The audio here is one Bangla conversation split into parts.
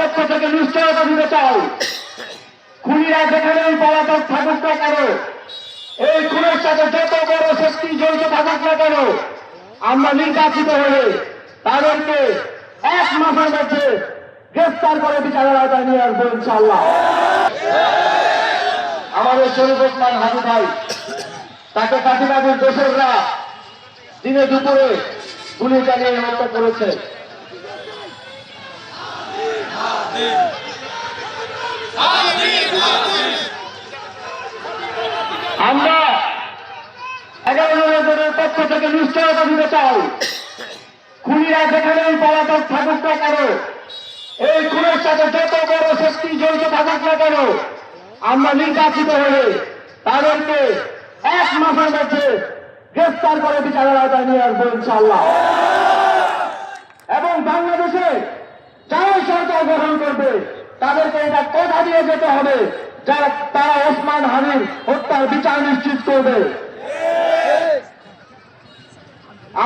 পক্ষ থেকে নিশ্চয়তা দিতে চাই, খুনিরা যেখানেই পলাতক থাকুক না কেন, এই খুনের সাথে যত বড় শক্তি জড়িত থাকুক না কেন, আমরা নির্বাচিত হয়ে তাদেরকে 1 মাসের মধ্যে গ্রেফতার করে বিচারের আওতায় নিয়ে আসবো ইনশাআল্লাহ। আমাদের শরীফ ওসমান হাদি ভাই, তাকে কাশিবাবুর দোসররা দিনে দুপুরে গুলি চালিয়ে হত্যা করেছে। আমরা 11 জনের পক্ষ থেকে নিশ্চয়তা দিতে চাই, খুনিরা যেখানেই পলাতক থাকুক না কেন, এই খুনের সাথে যত বড় শক্তি জড়িত থাকুক না কেন, আমরা নির্বাচিত হয়ে তাদেরকে 1 মাসের মধ্যে গ্রেফতার করে বিচারের আওতায় নিয়ে আসবো ইনশাআল্লাহ। এবং বাংলাদেশে যারাই সরকার গঠন করবে তাদেরকে এটা কথা দিয়ে যেতে হবে যারা তারা ওসমান হাদির হত্যার বিচার নিশ্চিত করবে।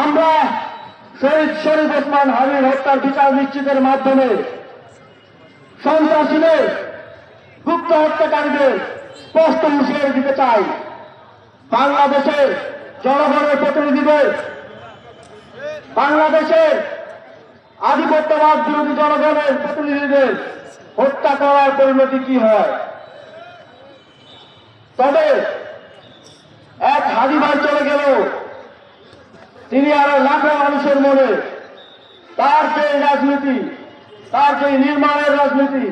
আমরা শহীদ শরীফ ওসমান হাদির হত্যার বিচার নিশ্চিতের মাধ্যমে সন্ত্রাসীদের, গুপ্ত হত্যাকারীদের স্পষ্ট হুঁশিয়ারি দিতে চাই। বাংলাদেশের জনগণের প্রতিনিধিদের, বাংলাদেশের আধিপত্যবাদ বিরোধী জনগণের প্রতিনিধিদের হত্যা করার পরিণতি কি হয়। তবে এক হাদি ভাই চলে গেল, তিনি আরো লাখো মানুষের মনে তার যে রাজনীতি, তার যে নির্মাণের রাজনীতি,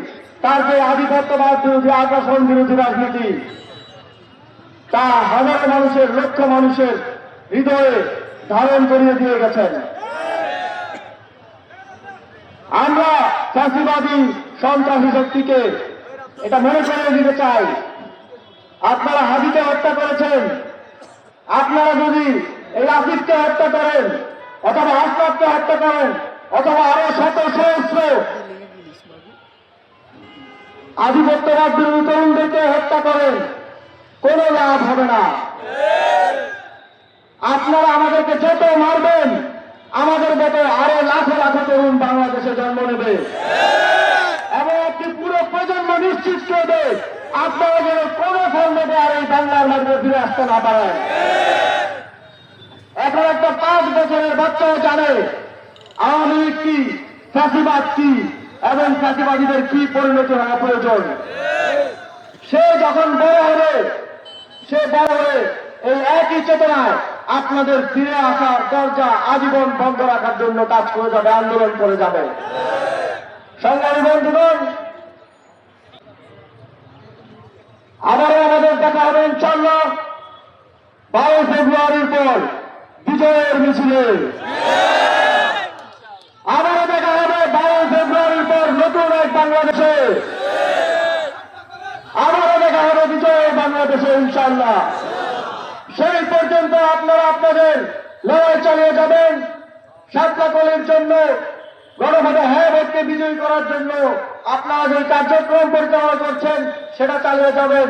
তার যে আধিপত্যবাদ বিরোধী, আগ্রাসন বিরোধী রাজনীতি, তা হাজারো মানুষের, লক্ষ মানুষের হৃদয়ে ধারণ করিয়ে দিয়ে গেছেন। আমরা ফ্যাসিবাদী সন্ত্রাসী শক্তিকে এটা মনে করিয়ে দিতে চাই, আপনারা হাদিকে হত্যা করেছেন, আপনারা যদি এই আসিফকে হত্যা করেন, অথবা আশরাফকে হত্যা করেন, অথবা আরো শত সহস্র আধিপত্যবাদ বিরোধী তরুণদেরকে হত্যা করেন, কোন লাভ হবে না। আপনারা আমাদেরকে যত মারবেন, আমাদের মতো আরো লাখো লাখো তরুণ বাংলাদেশে জন্ম নেবে এবং একটি পুরো প্রজন্ম নিশ্চিত করবে আপনারা যেন কোনো ফর্মেটে আর এই বাংলার মাঝে ফিরে আসতে না পারেন। এখন একটা 5 বছরের বাচ্চাও জানে আওয়ামী লীগ কি, ফ্যাসিবাদ কি এবং ফ্যাসিবাদীদের কি পরিণতি হওয়া প্রয়োজন। সে যখন বড় হবে, সে বড় হয়ে এই একই চেতনায় আপনাদের ফিরে আসার দরজা আজীবন বন্ধ রাখার জন্য কাজ করে যাবে, আন্দোলন করে যাবে। সংগ্রামী বন্ধুগণ, আবারও আমাদের দেখা হবে ইনশাআল্লাহ 12 ফেব্রুয়ারির পর বিজয়ের মিছিলে। আবারও দেখা হবে 12 ফেব্রুয়ারির পর নতুন এক বাংলাদেশে। আবারও দেখা হবে বিজয়ের বাংলাদেশে ইনশাআল্লাহ। সেই পর্যন্ত আপনারা আপনাদের লড়াই চালিয়ে যাবেন, সাতলাকলির জন্য, গণভোটে হ্যাঁ ভোটকে বিজয়ী করার জন্য আপনারা যে কার্যক্রম পরিচালনা করছেন সেটা চালিয়ে যাবেন।